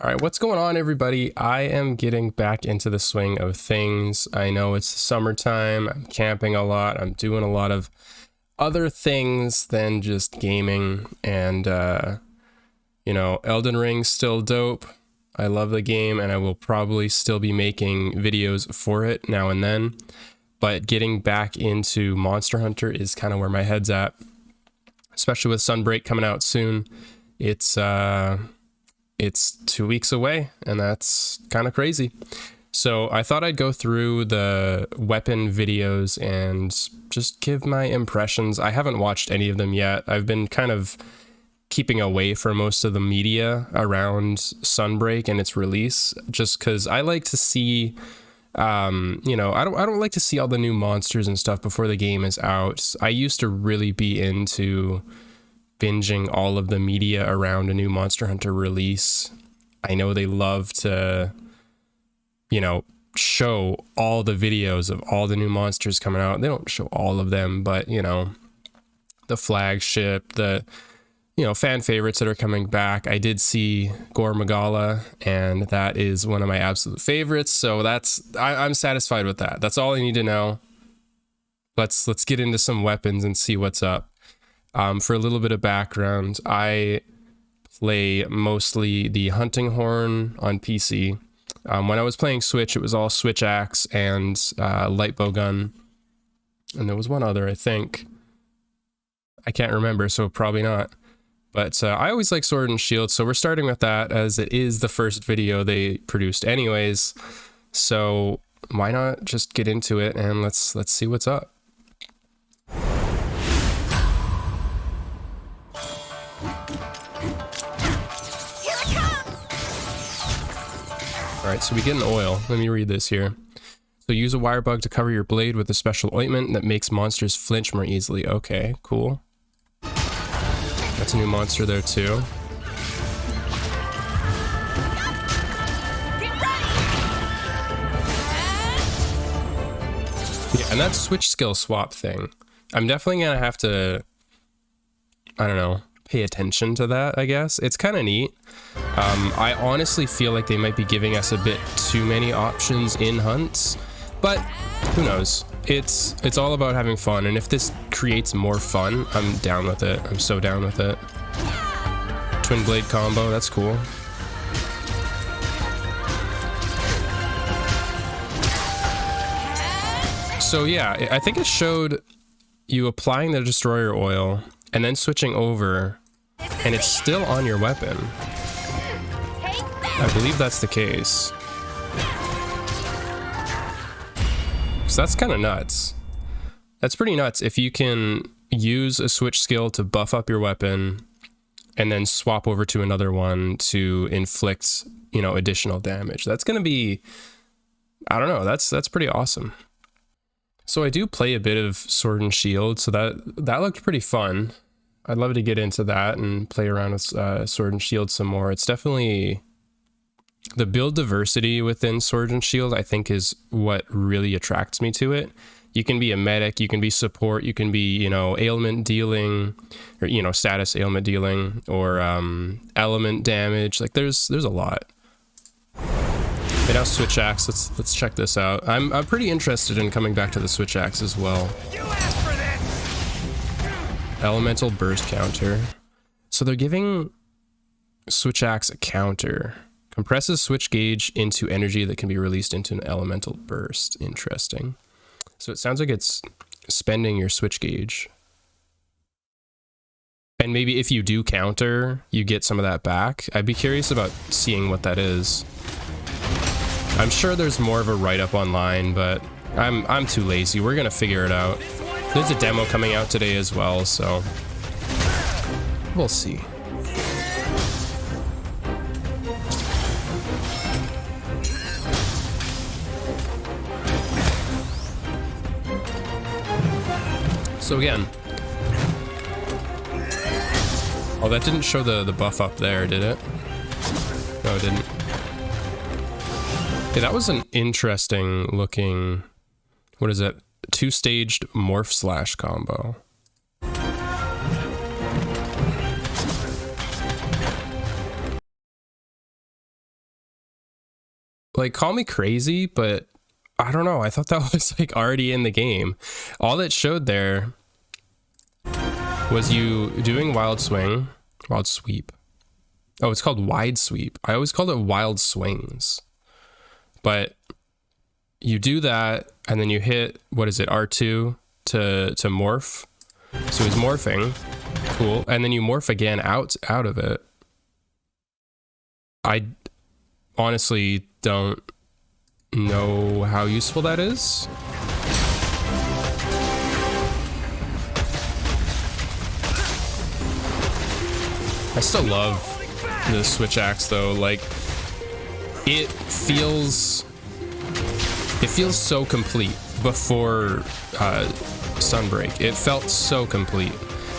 All right, what's going on, everybody? I am getting back into the swing of things. I know it's summertime. I'm camping a lot. I'm doing a lot of other things than just gaming. And, you know, Elden Ring's still dope. I love the game, and I will probably still be making videos for it now and then. But getting back into Monster Hunter is kind of where my head's at, especially with Sunbreak coming out soon. It's 2 weeks away, and that's kind of crazy. So I thought I'd go through the weapon videos and just give my impressions. I haven't watched any of them yet. I've been kind of keeping away from most of the media around Sunbreak and its release, just because I like to see, you know, I don't like to see all the new monsters and stuff before the game is out. I used to really be into binging all of the media around a new Monster Hunter release. I know they love to, you know, show all the videos of all the new monsters coming out. They don't show all of them, but, you know, the flagship, the, you know, fan favorites that are coming back. I did see Gore Magala, and that is one of my absolute favorites. So I'm satisfied with that. That's all I need to know. Let's get into some weapons and see what's up. For a little bit of background, I play mostly the hunting horn on PC. When I was playing Switch, it was all switch axe and light bowgun, and there was one other, I think. I can't remember, so probably not. But I always like sword and shield, so we're starting with that as it is the first video they produced anyways. So why not just get into it and let's see what's up. All right, so we get an oil. Let me read this here. So use a wire bug to cover your blade with a special ointment that makes monsters flinch more easily. Okay, cool. That's a new monster there too. Yeah, and that switch skill swap thing, I'm definitely gonna have to, I don't know, pay attention to that, I guess. It's kind of neat. I honestly feel like they might be giving us a bit too many options in hunts, but who knows? It's all about having fun, and if this creates more fun, I'm down with it. I'm so down with it. Twin blade combo, that's cool. So yeah, I think it showed you applying the destroyer oil and then switching over, and it's still on your weapon. I believe that's the case. So that's kind of nuts. That's pretty nuts if you can use a switch skill to buff up your weapon and then swap over to another one to inflict, you know, additional damage. That's going to be, I don't know, that's pretty awesome. So I do play a bit of sword and shield, so that looked pretty fun. I'd love to get into that and play around with sword and shield some more. It's definitely the build diversity within sword and shield, I think, is what really attracts me to it. You can be a medic, you can be support, you can be, you know, ailment dealing, or, you know, status ailment dealing, or element damage. Like there's a lot. Okay, now switch axe. Let's check this out. I'm pretty interested in coming back to the switch axe as well. You asked for this. Elemental burst counter. So they're giving switch axe a counter. Compresses switch gauge into energy that can be released into an elemental burst. Interesting. So it sounds like it's spending your switch gauge. And maybe if you do counter, you get some of that back. I'd be curious about seeing what that is. I'm sure there's more of a write-up online, but I'm too lazy. We're gonna figure it out. There's a demo coming out today as well, so we'll see. So again, oh, that didn't show the buff up there, did it? No, it didn't. Okay, that was an interesting looking, what is it? Two-staged morph slash combo. Like, call me crazy, but I don't know. I thought that was like already in the game. All it showed there was you doing wild sweep. Oh, it's called wide sweep. I always called it wild swings. But you do that, and then you hit, what is it, R2 to morph. So he's morphing. Cool. And then you morph again out of it. I honestly don't know how useful that is. I still love the switch axe though. Like, it feels so complete before Sunbreak. It felt so complete.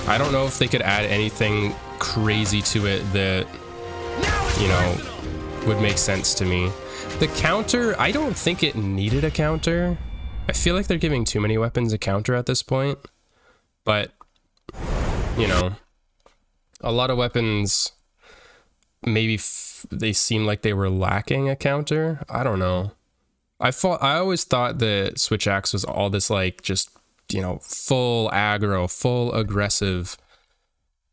I don't know if they could add anything crazy to it that, you know, would make sense to me. The counter, I don't think it needed a counter. I feel like they're giving too many weapons a counter at this point. But, you know, a lot of weapons, maybe they seem like they were lacking a counter. I don't know. I always thought the switch axe was all this, like, just, you know, full aggro, full aggressive.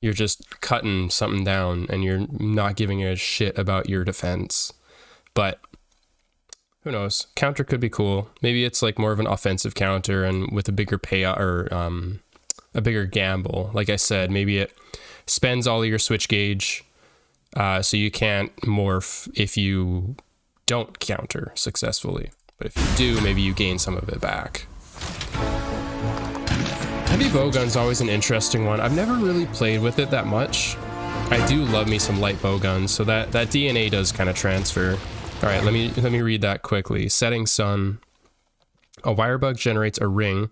You're just cutting something down and you're not giving a shit about your defense. But who knows? Counter could be cool. Maybe it's like more of an offensive counter and with a bigger payout, or a bigger gamble. Like I said, maybe it spends all of your switch gauge, so you can't morph if you don't counter successfully. But if you do, maybe you gain some of it back. Heavy bowgun's always an interesting one. I've never really played with it that much. I do love me some light bowguns, so that DNA does kind of transfer. All right, let me read that quickly. Setting sun. A wire bug generates a ring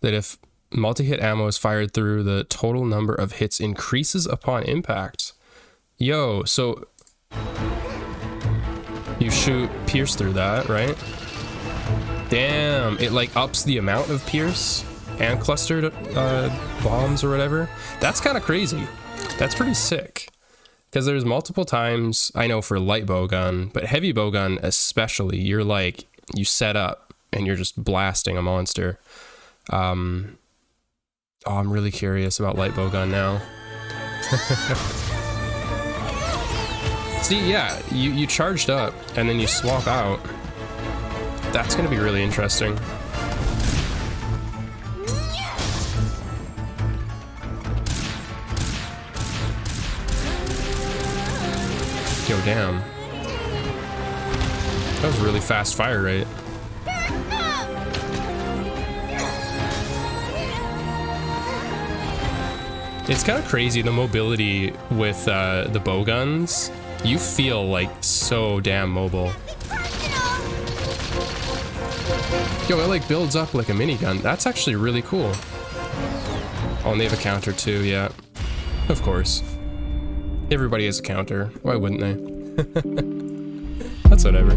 that, if multi-hit ammo is fired through, the total number of hits increases upon impact. Yo, so you shoot pierce through that, right? Damn, it like ups the amount of pierce and clustered bombs or whatever. That's kind of crazy. That's pretty sick. Because there's multiple times, I know for light bowgun, but heavy bowgun especially, you're like, you set up and you're just blasting a monster. Oh, I'm really curious about light bowgun now. See, yeah, you charged up and then you swap out. That's gonna be really interesting. Yo, damn. That was a really fast fire rate. It's kind of crazy, the mobility with the bowguns. You feel like so damn mobile. Yo, it like builds up like a minigun. That's actually really cool. Oh, and they have a counter too, yeah. Of course. Everybody has a counter. Why wouldn't they? That's whatever.